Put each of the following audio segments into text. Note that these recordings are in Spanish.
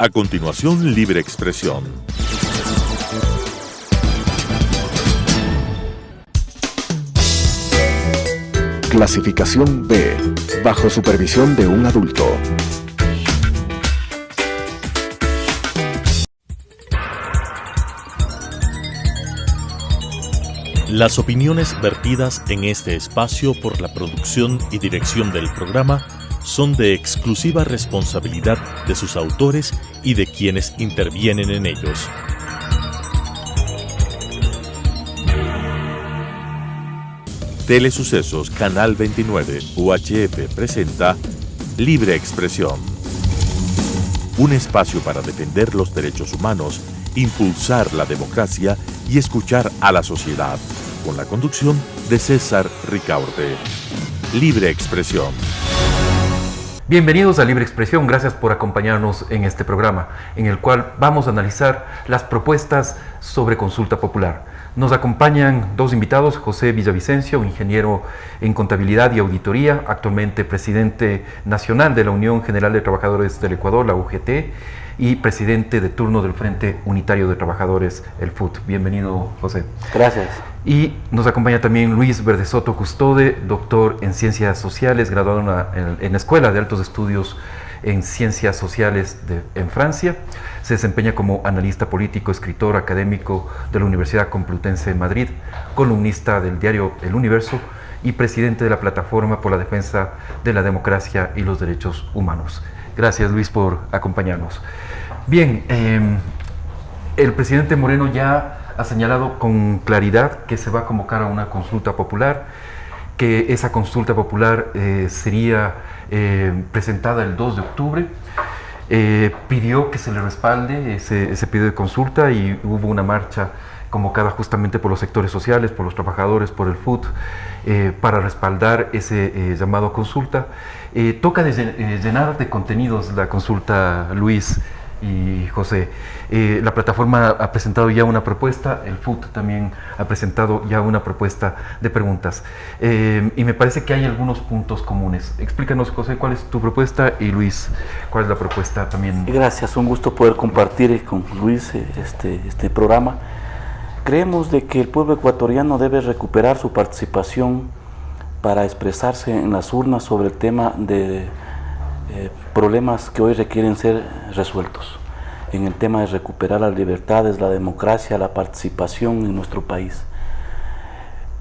A continuación, Libre Expresión. Clasificación B, bajo supervisión de un adulto. Las opiniones vertidas en este espacio por la producción y dirección del programa son de exclusiva responsabilidad de sus autores y de quienes intervienen en ellos. Telesucesos Canal 29 UHF presenta Libre Expresión. Un espacio para defender los derechos humanos, impulsar la democracia y escuchar a la sociedad, con la conducción de César Ricaurte. Libre Expresión. Bienvenidos a Libre Expresión, gracias por acompañarnos en este programa, en el cual vamos a analizar las propuestas sobre consulta popular. Nos acompañan dos invitados, José Villavicencio, ingeniero en contabilidad y auditoría, actualmente presidente nacional de la Unión General de Trabajadores del Ecuador, la UGT, y presidente de turno del Frente Unitario de Trabajadores, el FUT. Bienvenido, José. Gracias. Y nos acompaña también Luis Verdesoto Custode, doctor en Ciencias Sociales, graduado en la Escuela de Altos Estudios en Ciencias Sociales en Francia. Se desempeña como analista político, escritor académico de la Universidad Complutense de Madrid, columnista del diario El Universo y presidente de la Plataforma por la Defensa de la Democracia y los Derechos Humanos. Gracias, Luis, por acompañarnos. Bien, el presidente Moreno ya ha señalado con claridad que se va a convocar a una consulta popular, que esa consulta popular sería presentada el 2 de octubre. Pidió que se le respalde ese pedido de consulta y hubo una marcha convocada justamente por los sectores sociales, por los trabajadores, por el FUT, para respaldar ese llamado a consulta. Toca llenar de contenidos la consulta, Luis y José. La plataforma ha presentado ya una propuesta, el FUT también ha presentado ya una propuesta de preguntas. Y me parece que hay algunos puntos comunes. Explícanos, José, cuál es tu propuesta, y Luis, cuál es la propuesta también. Gracias, un gusto poder compartir con Luis este programa. Creemos de que el pueblo ecuatoriano debe recuperar su participación para expresarse en las urnas sobre el tema de problemas que hoy requieren ser resueltos, en el tema de recuperar las libertades, la democracia, la participación en nuestro país.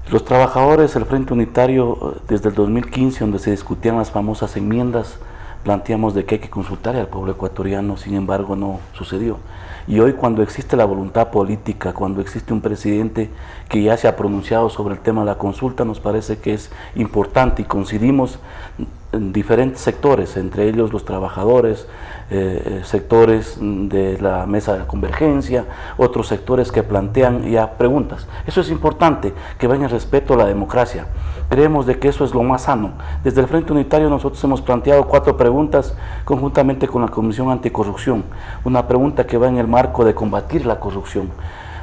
Los trabajadores del Frente Unitario, desde el 2015, donde se discutían las famosas enmiendas, planteamos de que hay que consultar al pueblo ecuatoriano, sin embargo no sucedió. Y hoy, cuando existe la voluntad política, cuando existe un presidente que ya se ha pronunciado sobre el tema de la consulta, nos parece que es importante, y coincidimos en diferentes sectores, entre ellos los trabajadores, sectores de la mesa de convergencia, otros sectores que plantean ya preguntas. Eso es importante, que vaya en respeto a la democracia. Creemos de que eso es lo más sano. Desde el Frente Unitario nosotros hemos planteado 4 preguntas conjuntamente con la Comisión Anticorrupción. Una pregunta que va en el marco de combatir la corrupción.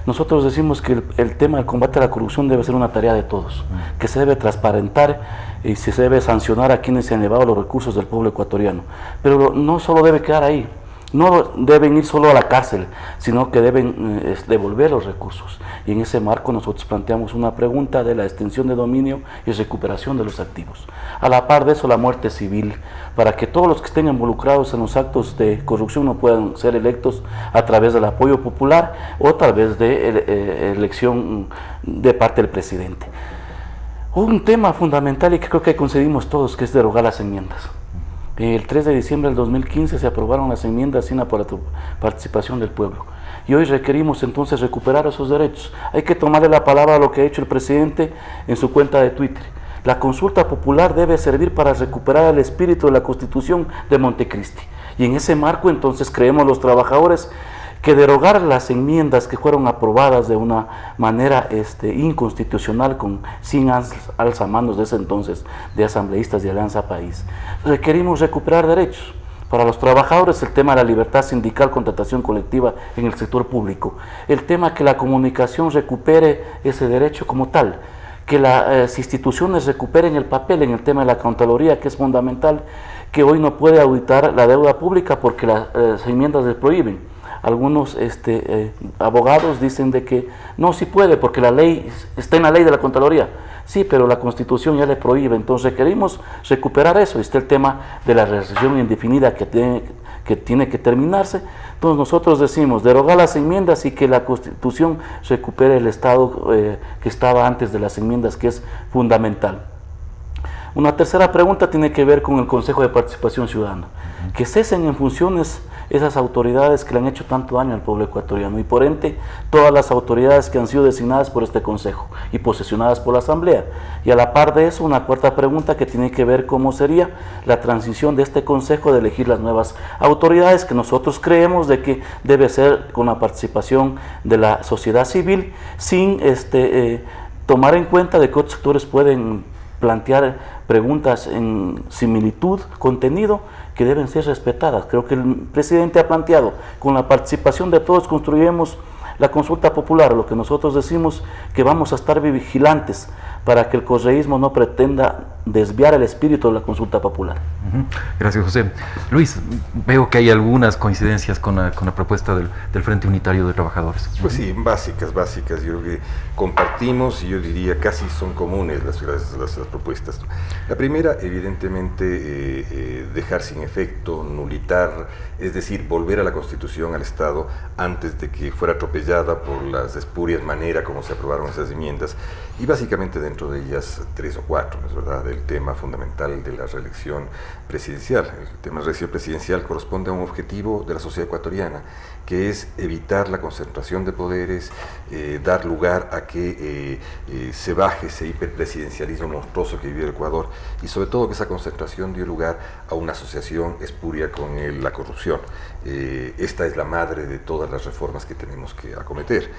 Nosotros decimos que el tema del combate a la corrupción debe ser una tarea de todos, que se debe transparentar y se debe sancionar a quienes se han llevado los recursos del pueblo ecuatoriano. Pero no solo debe quedar ahí, no deben ir solo a la cárcel, sino que deben devolver los recursos. Y en ese marco nosotros planteamos una pregunta de la extensión de dominio y recuperación de los activos. A la par de eso, la muerte civil, para que todos los que estén involucrados en los actos de corrupción no puedan ser electos a través del apoyo popular o a través de elección de parte del presidente. Un tema fundamental y que creo que coincidimos todos, que es derogar las enmiendas. El 3 de diciembre del 2015 se aprobaron las enmiendas sin la participación del pueblo. Y hoy requerimos entonces recuperar esos derechos. Hay que tomarle la palabra a lo que ha hecho el presidente en su cuenta de Twitter. La consulta popular debe servir para recuperar el espíritu de la Constitución de Montecristi. Y en ese marco entonces creemos los trabajadores que derogar las enmiendas que fueron aprobadas de una manera inconstitucional, sin alzamanos de ese entonces de asambleístas de Alianza País. Requerimos recuperar derechos. Para los trabajadores, el tema de la libertad sindical, contratación colectiva en el sector público. El tema que la comunicación recupere ese derecho como tal. Que las instituciones recuperen el papel en el tema de la Contraloría, que es fundamental, que hoy no puede auditar la deuda pública porque las enmiendas le prohíben. Algunos abogados dicen de que no, sí puede porque la ley está en la ley de la Contraloría. Sí, pero la Constitución ya le prohíbe. Entonces queremos recuperar eso. Está el tema de la recesión indefinida que tiene que terminarse. Entonces nosotros decimos derogar las enmiendas y que la Constitución recupere el estado que estaba antes de las enmiendas, que es fundamental. Una tercera pregunta tiene que ver con el Consejo de Participación Ciudadana. Que cesen en funciones esas autoridades que le han hecho tanto daño al pueblo ecuatoriano y por ende todas las autoridades que han sido designadas por este Consejo y posesionadas por la Asamblea. Y a la par de eso, una cuarta pregunta que tiene que ver cómo sería la transición de este Consejo de elegir las nuevas autoridades, que nosotros creemos de que debe ser con la participación de la sociedad civil, sin tomar en cuenta de que otros sectores pueden plantear preguntas en similitud, contenido, que deben ser respetadas. Creo que el presidente ha planteado, con la participación de todos construiremos la consulta popular, lo que nosotros decimos que vamos a estar vigilantes para que el correísmo no pretenda desviar el espíritu de la consulta popular. Gracias, José. Luis, veo que hay algunas coincidencias con la propuesta del Frente Unitario de Trabajadores. Pues sí, básicas. Yo creo que compartimos y yo diría casi son comunes las propuestas. La primera, evidentemente, dejar sin efecto, nulitar, es decir, volver a la Constitución, al Estado, antes de que fuera atropellada por las espurias maneras como se aprobaron esas enmiendas, y básicamente dentro de ellas 3 o 4, ¿no es verdad?, el tema fundamental de la reelección presidencial. El tema de la reelección presidencial corresponde a un objetivo de la sociedad ecuatoriana, que es evitar la concentración de poderes, dar lugar a que se baje ese hiperpresidencialismo monstruoso que vive el Ecuador, y sobre todo que esa concentración dio lugar a una asociación espuria con la corrupción. Esta es la madre de todas las reformas que tenemos que acometer.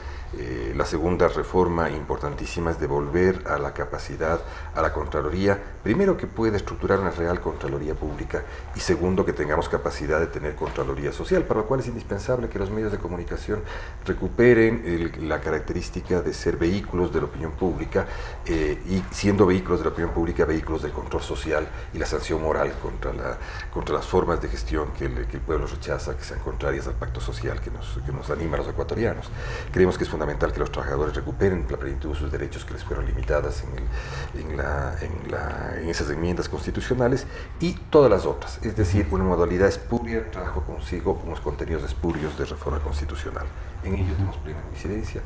La segunda reforma importantísima es devolver a la capacidad a la Contraloría, primero que pueda estructurar una real Contraloría pública, y segundo que tengamos capacidad de tener Contraloría social, para lo cual es indispensable que los medios de comunicación recuperen la característica de ser vehículos de la opinión pública, y siendo vehículos de la opinión pública, vehículos del control social y la sanción moral contra las formas de gestión que el pueblo rechaza, que sean contrarias al pacto social que nos anima a los ecuatorianos. Creemos que es fundamental que los trabajadores recuperen la plenitud de sus derechos que les fueron limitadas en esas enmiendas constitucionales, y todas las otras, es decir, una modalidad espuria trajo consigo unos contenidos espurios de reforma constitucional. En ello tenemos plena coincidencia,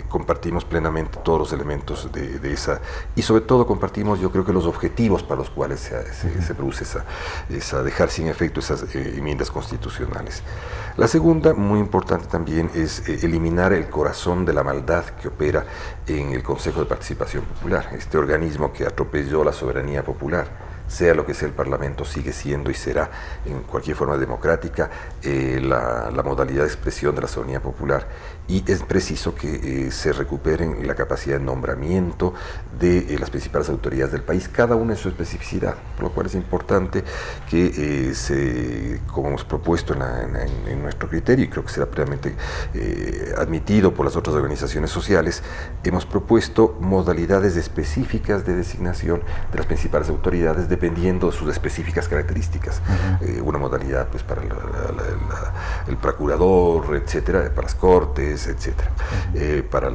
compartimos plenamente todos los elementos de esa, y sobre todo compartimos, yo creo que los objetivos para los cuales se produce dejar sin efecto esas enmiendas constitucionales. La segunda, muy importante también, es eliminar el corazón de la maldad que opera en el Consejo de Participación Popular, este organismo que atropelló la soberanía popular. Sea lo que sea el Parlamento, sigue siendo y será en cualquier forma democrática la modalidad de expresión de la soberanía popular, y es preciso que se recuperen la capacidad de nombramiento de las principales autoridades del país, cada una en su especificidad, por lo cual es importante que como hemos propuesto en nuestro criterio, y creo que será plenamente admitido por las otras organizaciones sociales, hemos propuesto modalidades específicas de designación de las principales autoridades dependiendo de sus específicas características. Una modalidad pues para el procurador, etcétera, para las cortes, etcétera, para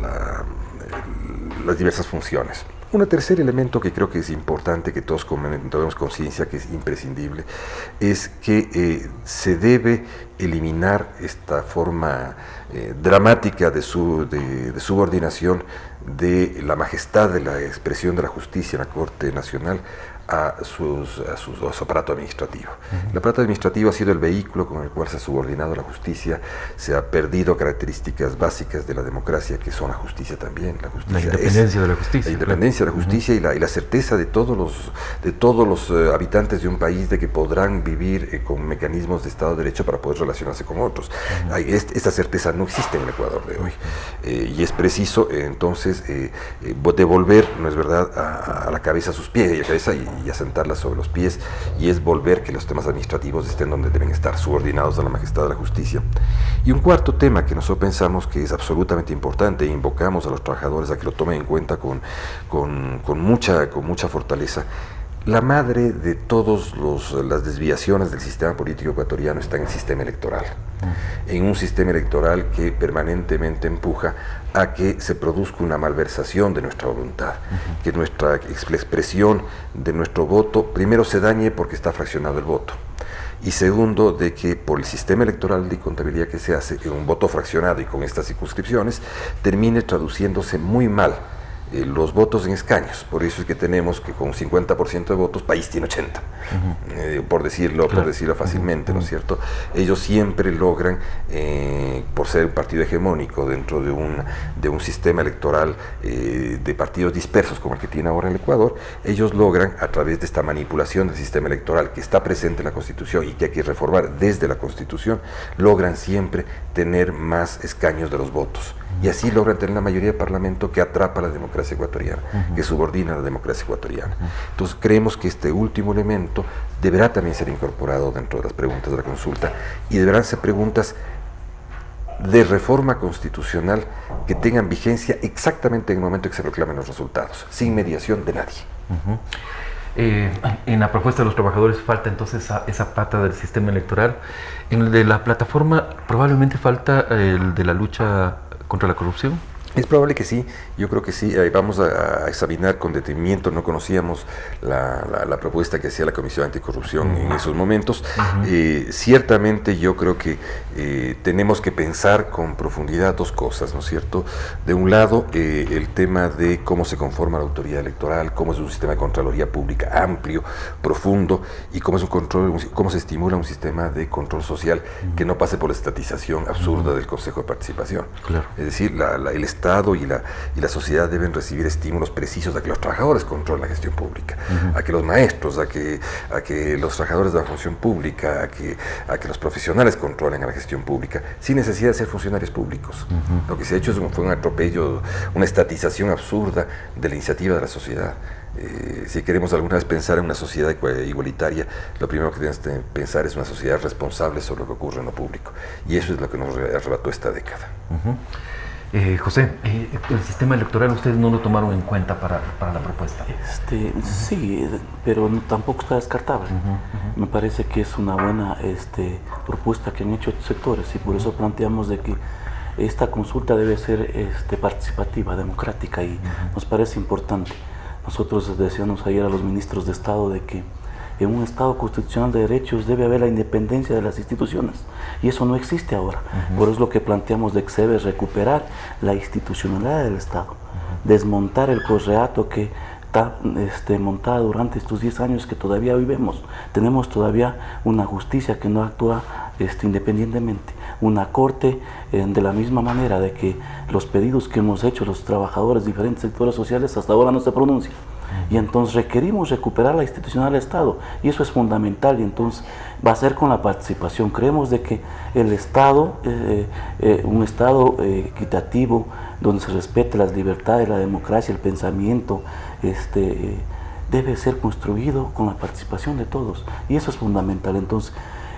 las diversas funciones. Un tercer elemento que creo que es importante, que todos tomemos conciencia, que es imprescindible, es que se debe eliminar esta forma dramática de subordinación de la majestad de la expresión de la justicia en la Corte Nacional a su aparato administrativo. El aparato administrativo ha sido el vehículo con el cual se ha subordinado la justicia, se ha perdido características básicas de la democracia, que son la justicia también. La independencia de la justicia. La independencia de la justicia y la certeza de todos los habitantes de un país de que podrán vivir con mecanismos de Estado de Derecho para poder relacionarse con otros. Esta certeza no existe en el Ecuador de hoy. Y es preciso entonces devolver, ¿no es verdad?, a la cabeza sus pies y asentarla sobre los pies, y es volver que los temas administrativos estén donde deben estar, subordinados a la majestad de la justicia. Y un cuarto tema que nosotros pensamos que es absolutamente importante, e invocamos a los trabajadores a que lo tomen en cuenta con mucha fortaleza: La madre de todas las desviaciones del sistema político ecuatoriano está en el sistema electoral. En un sistema electoral que permanentemente empuja a que se produzca una malversación de nuestra voluntad, que nuestra expresión de nuestro voto primero se dañe porque está fraccionado el voto, y segundo, de que por el sistema electoral de contabilidad que se hace, un voto fraccionado y con estas circunscripciones termine traduciéndose muy mal los votos en escaños. Por eso es que tenemos que con 50% de votos, país tiene 80, por decirlo fácilmente, ¿no es cierto? Ellos siempre logran, por ser un partido hegemónico dentro de un sistema electoral de partidos dispersos como el que tiene ahora el Ecuador, ellos logran, a través de esta manipulación del sistema electoral que está presente en la Constitución y que hay que reformar desde la Constitución, logran siempre tener más escaños de los votos. Y así logran tener la mayoría del Parlamento que atrapa a la democracia ecuatoriana, que subordina a la democracia ecuatoriana. Entonces creemos que este último elemento deberá también ser incorporado dentro de las preguntas de la consulta, y deberán ser preguntas de reforma constitucional que tengan vigencia exactamente en el momento en que se proclamen los resultados, sin mediación de nadie. En la propuesta de los trabajadores falta entonces esa pata del sistema electoral. En el de la plataforma probablemente falta el de la lucha contra la corrupción. Es probable que sí, yo creo que sí. Vamos a examinar con detenimiento. No conocíamos la propuesta que hacía la Comisión Anticorrupción en esos momentos. Ciertamente yo creo que tenemos que pensar con profundidad dos cosas, ¿no es cierto? De un lado, el tema de cómo se conforma la autoridad electoral, cómo es un sistema de Contraloría Pública amplio, profundo, y cómo es cómo se estimula un sistema de control social que no pase por la estatización absurda del Consejo de Participación. Claro. Es decir, el Estado y la sociedad deben recibir estímulos precisos a que los trabajadores controlen la gestión pública, a que los maestros, a que los trabajadores de la función pública, a que los profesionales controlen a la gestión pública, sin necesidad de ser funcionarios públicos. Lo que se ha hecho fue un atropello, una estatización absurda de la iniciativa de la sociedad. Si queremos alguna vez pensar en una sociedad igualitaria, lo primero que tenemos que pensar es una sociedad responsable sobre lo que ocurre en lo público, y eso es lo que nos arrebató esta década. José, el sistema electoral ustedes no lo tomaron en cuenta para la propuesta. Sí, pero tampoco está descartable. Me parece que es una buena propuesta que han hecho otros sectores, y por eso planteamos de que esta consulta debe ser participativa, democrática, y nos parece importante. Nosotros decíamos ayer a los ministros de Estado de que en un Estado constitucional de derechos debe haber la independencia de las instituciones, y eso no existe ahora. Por eso es lo que planteamos de que se debe recuperar la institucionalidad del Estado, desmontar el correato que está montada durante estos 10 años que todavía vivimos. Tenemos todavía una justicia que no actúa independientemente, una corte de la misma manera de que los pedidos que hemos hecho los trabajadores de diferentes sectores sociales hasta ahora no se pronuncian. Y entonces requerimos recuperar la institucionalidad del Estado, y eso es fundamental, y entonces va a ser con la participación. Creemos de que el Estado, un Estado equitativo, donde se respete las libertades, la democracia, el pensamiento, debe ser construido con la participación de todos, y eso es fundamental. Entonces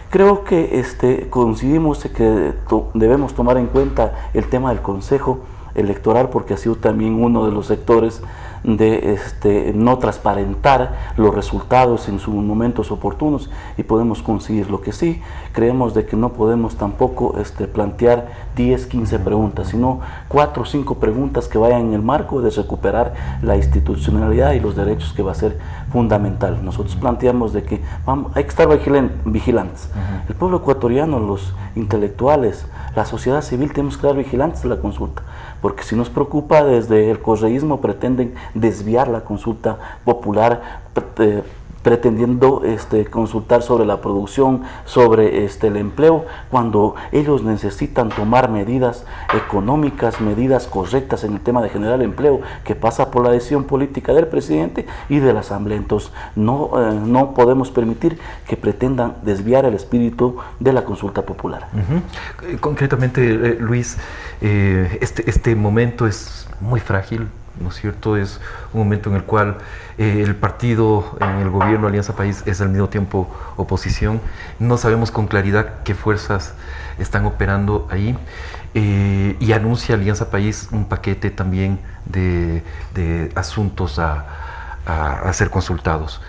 creo que coincidimos en que debemos tomar en cuenta el tema del Consejo Electoral, porque ha sido también uno de los sectores de no transparentar los resultados en sus momentos oportunos, y podemos conseguir. Lo que sí creemos de que no podemos tampoco plantear 10, 15 preguntas, sino 4 o 5 preguntas que vayan en el marco de recuperar la institucionalidad y los derechos, que va a ser fundamental. Nosotros planteamos de que hay que estar vigilantes. El pueblo ecuatoriano, los intelectuales, la sociedad civil, tenemos que estar vigilantes de la consulta, porque si nos preocupa, desde el correísmo pretenden desviar la consulta popular, pretendiendo consultar sobre la producción, sobre el empleo, cuando ellos necesitan tomar medidas económicas, medidas correctas en el tema de generar empleo, que pasa por la decisión política del presidente y de la Asamblea. Entonces no podemos permitir que pretendan desviar el espíritu de la consulta popular. Concretamente, Luis, este momento es muy frágil, ¿no es cierto? Es un momento en el cual el partido en el gobierno, Alianza País, es al mismo tiempo oposición. No sabemos con claridad qué fuerzas están operando ahí, y anuncia Alianza País un paquete también de asuntos a ser consultados.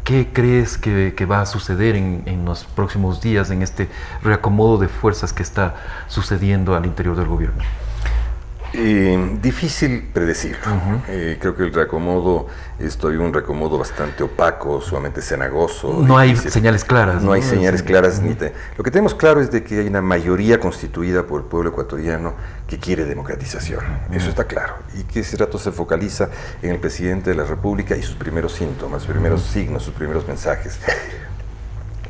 ¿Qué crees que va a suceder en los próximos días, en este reacomodo de fuerzas que está sucediendo al interior del gobierno? Difícil predecirlo. Creo que el reacomodo es todavía un reacomodo bastante opaco, sumamente cenagoso. No hay difícil. señales claras. No hay señales claras. Lo que tenemos claro es de que hay una mayoría constituida por el pueblo ecuatoriano que quiere democratización. Eso está claro. Y que ese rato se focaliza en el presidente de la República y sus primeros síntomas, sus primeros signos, sus primeros mensajes.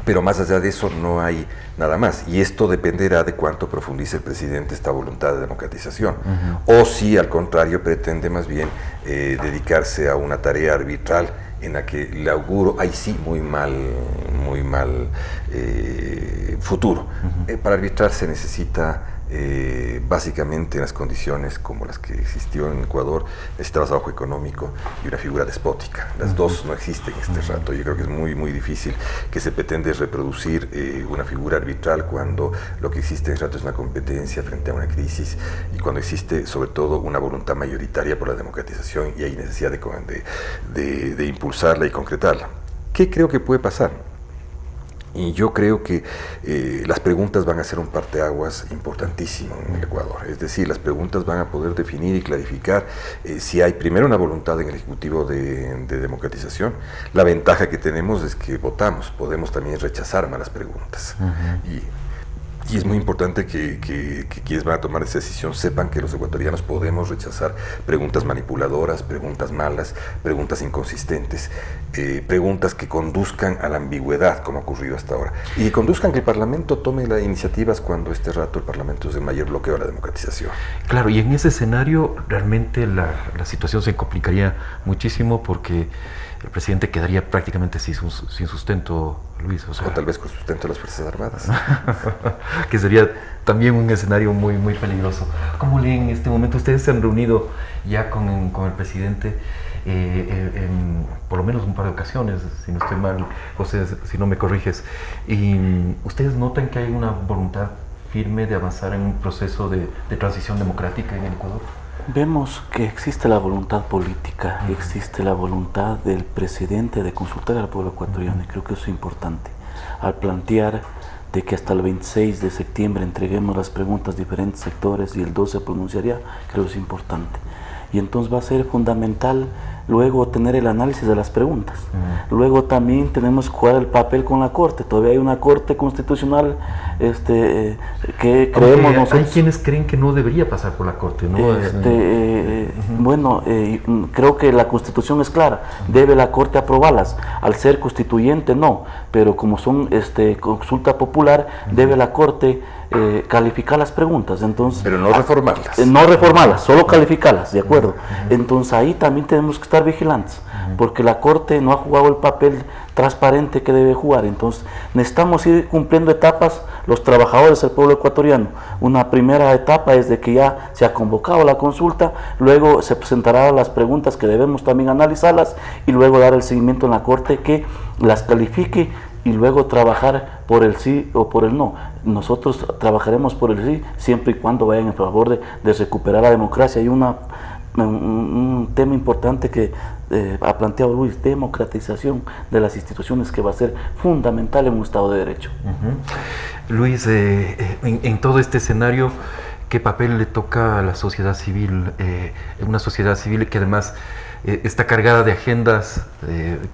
Pero más allá de eso no hay nada más. Y esto dependerá de cuánto profundice el presidente esta voluntad de democratización. O si al contrario pretende más bien dedicarse a una tarea arbitral en la que le auguro, ahí sí, muy mal futuro. Para arbitrar se necesita básicamente en las condiciones como las que existió en Ecuador, necesita trabajo económico y una figura despótica. Las dos no existen en este rato. Yo creo que es muy difícil que se pretende reproducir una figura arbitral cuando lo que existe en este rato es una competencia frente a una crisis y cuando existe sobre todo una voluntad mayoritaria por la democratización y hay necesidad de impulsarla y concretarla. ¿Qué creo que puede pasar? Y yo creo que las preguntas van a ser un parteaguas importantísimo en el Ecuador. Es decir, las preguntas van a poder definir y clarificar si hay primero una voluntad en el Ejecutivo de democratización. La ventaja que tenemos es que votamos, podemos también rechazar malas preguntas. Y es muy importante que quienes van a tomar esa decisión sepan que los ecuatorianos podemos rechazar preguntas manipuladoras, preguntas malas, preguntas inconsistentes, preguntas que conduzcan a la ambigüedad, como ha ocurrido hasta ahora, y que conduzcan que el Parlamento tome las iniciativas cuando este rato el Parlamento es el mayor bloqueo a la democratización. Claro, y en ese escenario realmente la situación se complicaría muchísimo porque el presidente quedaría prácticamente sin sustento, Luis. O tal vez con sustento de las Fuerzas Armadas. Que sería también un escenario muy peligroso. ¿Cómo leen en este momento? Ustedes se han reunido ya con el presidente en por lo menos un par de ocasiones, si no estoy mal, José, si no me corriges. Y ¿ustedes notan que hay una voluntad firme de avanzar en un proceso de transición democrática en el Ecuador? Vemos que existe la voluntad política, existe la voluntad del presidente de consultar al pueblo ecuatoriano, y creo que eso es importante. Al plantear de que hasta el 26 de septiembre entreguemos las preguntas a diferentes sectores y el 12 se pronunciaría, creo que es importante. Y entonces va a ser fundamental luego tener el análisis de las preguntas. Luego también tenemos que jugar el papel con la Corte. Todavía hay una Corte Constitucional que creemos nosotros... Hay quienes creen que no debería pasar por la Corte, ¿no? Bueno, creo que la Constitución es clara. Debe la Corte aprobarlas. Al ser constituyente, no. Pero como son consulta popular, debe la Corte calificar las preguntas. Entonces, pero no reformarlas. No reformarlas, solo calificarlas, ¿de acuerdo? Entonces ahí también tenemos que estar vigilantes, porque la Corte no ha jugado el papel transparente que debe jugar. Entonces necesitamos ir cumpliendo etapas los trabajadores del pueblo ecuatoriano. Una primera etapa es de que ya se ha convocado la consulta, luego se presentarán las preguntas que debemos también analizarlas y luego dar el seguimiento en la Corte que las califique y luego trabajar por el sí o por el no. Nosotros trabajaremos por el sí siempre y cuando vayan en favor de recuperar la democracia. Hay un tema importante que ha planteado Luis, democratización de las instituciones, que va a ser fundamental en un Estado de Derecho. Luis, en todo este escenario, ¿qué papel le toca a la sociedad civil? Una sociedad civil que además está cargada de agendas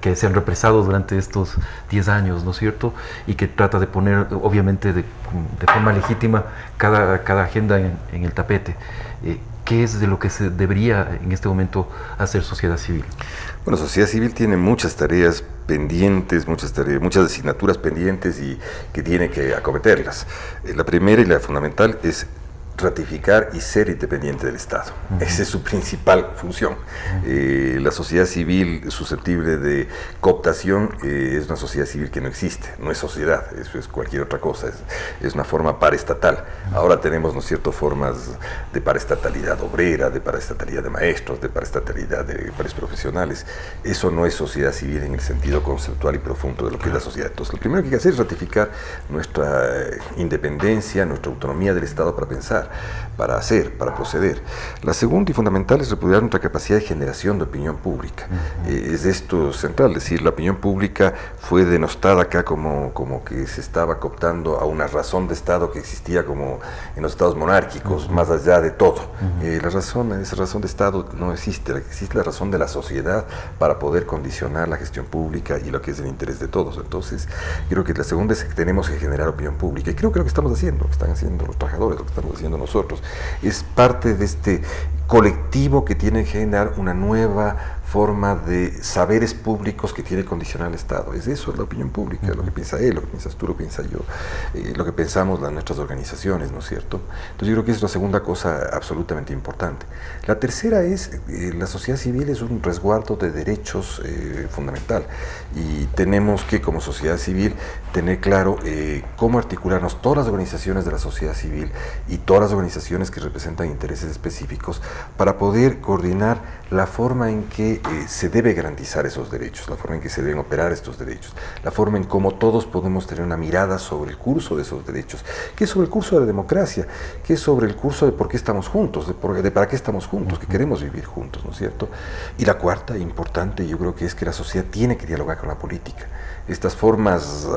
que se han represado durante estos 10 años, ¿no es cierto? Y que trata de poner, obviamente, de forma legítima cada agenda en el tapete. ¿Qué es de lo que se debería en este momento hacer sociedad civil? Bueno, sociedad civil tiene muchas tareas pendientes, muchas asignaturas pendientes y que tiene que acometerlas. La primera y la fundamental es ratificar y ser independiente del Estado. Esa es su principal función. La sociedad civil susceptible de cooptación es una sociedad civil que no existe, no es sociedad, eso es cualquier otra cosa, es una forma paraestatal. Ahora tenemos, ¿no es cierto?, formas de paraestatalidad obrera, de paraestatalidad de maestros, de paraestatalidad de pares profesionales. Eso no es sociedad civil en el sentido conceptual y profundo de lo que es la sociedad. Entonces, lo primero que hay que hacer es ratificar nuestra independencia, nuestra autonomía del Estado para pensar. para hacer, para proceder. La segunda y fundamental es repudiar nuestra capacidad de generación de opinión pública. Es esto central, es decir, la opinión pública fue denostada acá como que se estaba cooptando a una razón de Estado que existía como en los estados monárquicos, más allá de todo. Esa razón de Estado no existe, existe la razón de la sociedad para poder condicionar la gestión pública y lo que es el interés de todos. Entonces, creo que la segunda es que tenemos que generar opinión pública, y creo que lo que estamos haciendo, lo que están haciendo los trabajadores, lo que estamos haciendo nosotros, es parte de este colectivo que tiene que generar una nueva forma de saberes públicos que tiene que condicionar al Estado. Es eso, es la opinión pública, lo que piensa él, lo que piensas tú, lo que piensa yo, lo que pensamos nuestras organizaciones, ¿no es cierto? Entonces yo creo que es la segunda cosa absolutamente importante. La tercera es, la sociedad civil es un resguardo de derechos fundamental, y tenemos que como sociedad civil tener claro cómo articularnos todas las organizaciones de la sociedad civil y todas las organizaciones que representan intereses específicos para poder coordinar la forma en que se debe garantizar esos derechos, la forma en que se deben operar estos derechos, la forma en cómo todos podemos tener una mirada sobre el curso de esos derechos, que es sobre el curso de la democracia, que es sobre el curso de por qué estamos juntos, de para qué estamos juntos, que queremos vivir juntos, ¿no es cierto? Y la cuarta, importante, yo creo que es que la sociedad tiene que dialogar con la política. Estas formas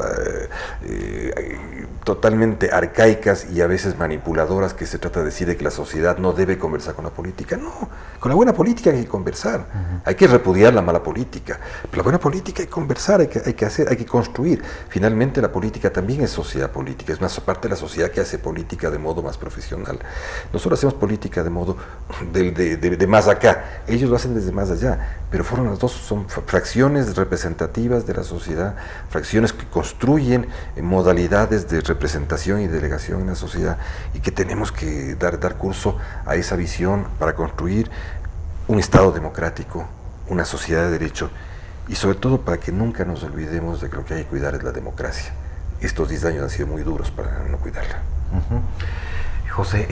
totalmente arcaicas y a veces manipuladoras que se trata de decir de que la sociedad no debe conversar con la política. No, con la buena política hay que conversar, hay que repudiar la mala política, pero la buena política hay que conversar, hay que hacer, hay que construir. Finalmente la política también es sociedad política, es más parte de la sociedad que hace política de modo más profesional. Nosotros hacemos política de modo de más acá, ellos lo hacen desde más allá, pero fueron las dos, son fracciones representativas de la sociedad, fracciones que construyen modalidades de representación y delegación en la sociedad, y que tenemos que dar curso a esa visión para construir un Estado democrático, una sociedad de derecho, y sobre todo para que nunca nos olvidemos de que lo que hay que cuidar es la democracia. Estos 10 años han sido muy duros para no cuidarla. José,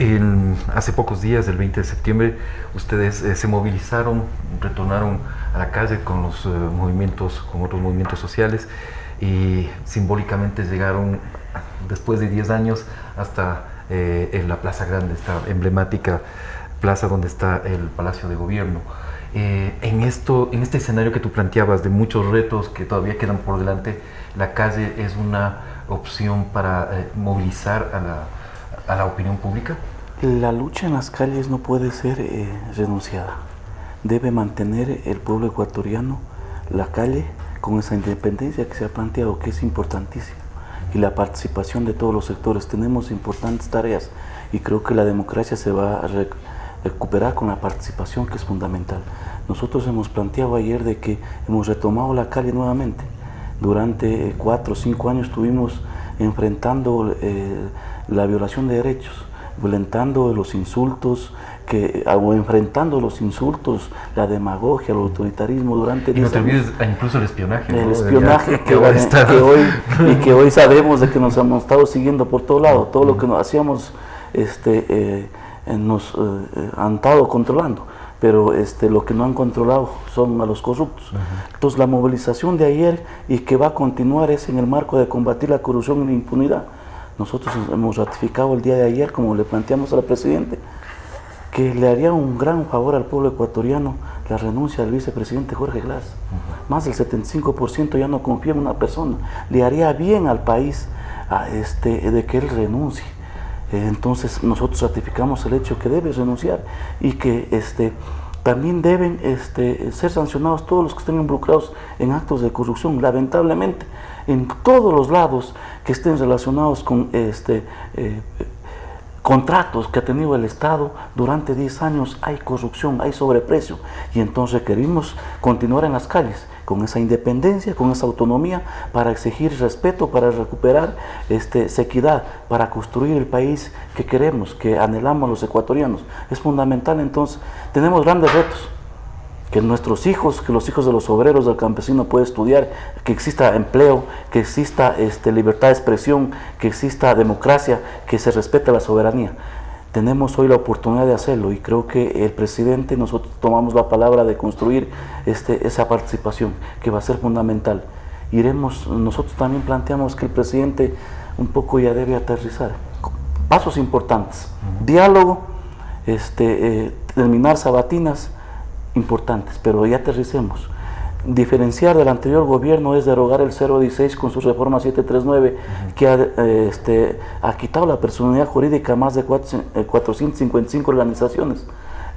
hace pocos días, el 20 de septiembre, ustedes se movilizaron, retornaron a la calle con los movimientos, con otros movimientos sociales, y simbólicamente llegaron, después de 10 años, hasta en la Plaza Grande, esta emblemática plaza donde está el Palacio de Gobierno. En este escenario que tú planteabas de muchos retos que todavía quedan por delante, la calle es una opción para movilizar a la opinión pública. La lucha en las calles no puede ser renunciada. Debe mantener el pueblo ecuatoriano la calle con esa independencia que se ha planteado, que es importantísima, y la participación de todos los sectores. Tenemos importantes tareas y creo que la democracia se va a recuperar con la participación, que es fundamental. Nosotros hemos planteado ayer de que hemos retomado la calle nuevamente. Durante 4 o 5 años estuvimos enfrentando la violación de derechos, violentando los insultos, enfrentando los insultos, la demagogia, el autoritarismo durante 10 años. Y no te olvides incluso el espionaje. El espionaje que hoy sabemos de que nos hemos estado siguiendo por todo lado. Todo lo que nos hacíamos nos han estado controlando, pero lo que no han controlado son a los corruptos. Entonces la movilización de ayer y que va a continuar es en el marco de combatir la corrupción y la impunidad. Nosotros hemos ratificado el día de ayer, como le planteamos al presidente, que le haría un gran favor al pueblo ecuatoriano la renuncia del vicepresidente Jorge Glass. Más del 75% ya no confía en una persona. Le haría bien al país de que él renuncie. Entonces nosotros ratificamos el hecho que debe renunciar y que también deben ser sancionados todos los que estén involucrados en actos de corrupción. Lamentablemente, en todos los lados que estén relacionados con contratos que ha tenido el Estado durante 10 años, hay corrupción, hay sobreprecio, y entonces requerimos continuar en las calles con esa independencia, con esa autonomía, para exigir respeto, para recuperar equidad, para construir el país que queremos, que anhelamos los ecuatorianos. Es fundamental. Entonces tenemos grandes retos, que nuestros hijos, que los hijos de los obreros, del campesino puedan estudiar, que exista empleo, que exista libertad de expresión, que exista democracia, que se respete la soberanía. Tenemos hoy la oportunidad de hacerlo, y creo que el presidente, nosotros tomamos la palabra de construir esa participación, que va a ser fundamental. Nosotros también planteamos que el presidente un poco ya debe aterrizar. pasos importantes. Diálogo, terminar sabatinas importantes, pero ya aterricemos. Diferenciar del anterior gobierno es derogar el 016 con su reforma 739, que ha quitado la personalidad jurídica a más de 455 organizaciones,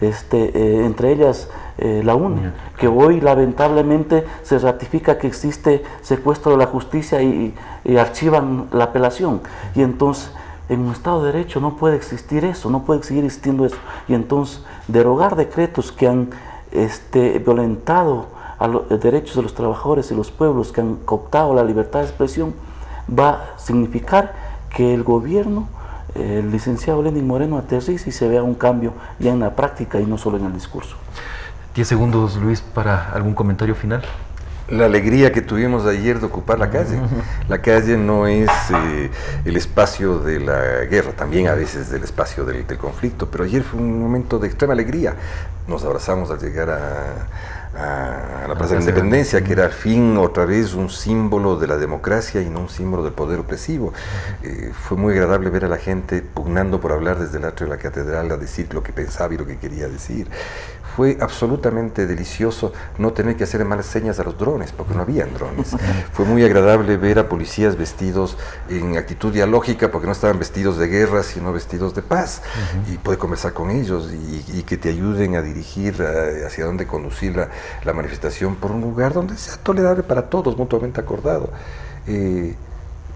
entre ellas la UNE, que hoy lamentablemente se ratifica que existe secuestro de la justicia y archivan la apelación. Y entonces, en un Estado de Derecho no puede existir eso, no puede seguir existiendo eso. Y entonces, derogar decretos que han violentado a los derechos de los trabajadores y los pueblos, que han cooptado la libertad de expresión, va a significar que el gobierno, el licenciado Lenín Moreno, aterrice y se vea un cambio ya en la práctica y no solo en el discurso. 10 segundos, Luis, para algún comentario final. La alegría que tuvimos ayer de ocupar la calle. La calle no es el espacio de la guerra, también a veces del espacio del conflicto, pero ayer fue un momento de extrema alegría. Nos abrazamos al llegar a la Plaza de la Independencia, que era al fin otra vez un símbolo de la democracia y no un símbolo del poder opresivo. Fue muy agradable ver a la gente pugnando por hablar desde el atrio de la catedral, a decir lo que pensaba y lo que quería decir. Fue absolutamente delicioso no tener que hacer malas señas a los drones, porque no habían drones. Fue muy agradable ver a policías vestidos en actitud dialógica, porque no estaban vestidos de guerra, sino vestidos de paz, y poder conversar con ellos y que te ayuden a dirigir hacia dónde conducir la manifestación por un lugar donde sea tolerable para todos, mutuamente acordado.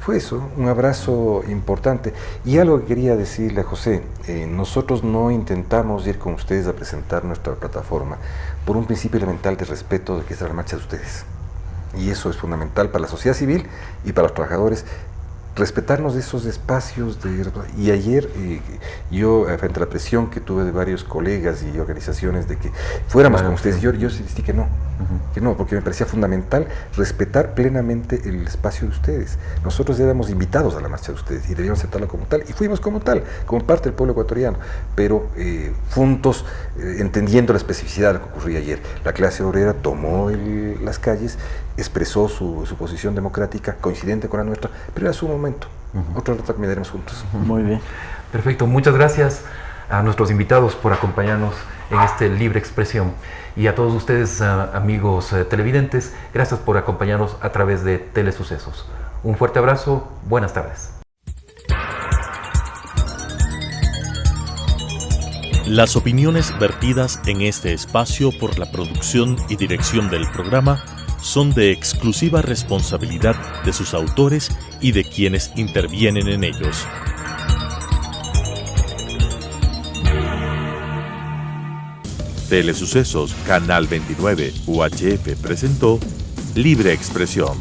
Fue eso, un abrazo importante. Y algo que quería decirle a José, nosotros no intentamos ir con ustedes a presentar nuestra plataforma por un principio elemental de respeto de que es la marcha de ustedes. Y eso es fundamental para la sociedad civil y para los trabajadores, respetarnos de esos espacios. Y ayer yo, frente a la presión que tuve de varios colegas y organizaciones de que fuéramos con ustedes, yo insistí que no, porque me parecía fundamental respetar plenamente el espacio de ustedes. Nosotros éramos invitados a la marcha de ustedes y debíamos aceptarlo como tal, y fuimos como tal, como parte del pueblo ecuatoriano, pero juntos, entendiendo la especificidad de lo que ocurría ayer. La clase obrera tomó las calles, expresó su posición democrática, coincidente con la nuestra, pero era su momento. Otro rato caminaremos juntos. Muy bien. Perfecto, muchas gracias a nuestros invitados por acompañarnos en este Libre Expresión. Y a todos ustedes, amigos televidentes, gracias por acompañarnos a través de Telesucesos. Un fuerte abrazo, buenas tardes. Las opiniones vertidas en este espacio por la producción y dirección del programa son de exclusiva responsabilidad de sus autores y de quienes intervienen en ellos. Telesucesos, Canal 29, UHF presentó Libre Expresión.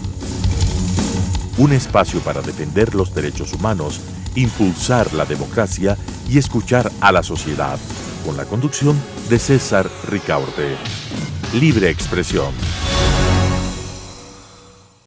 Un espacio para defender los derechos humanos, impulsar la democracia y escuchar a la sociedad. Con la conducción de César Ricaurte. Libre Expresión.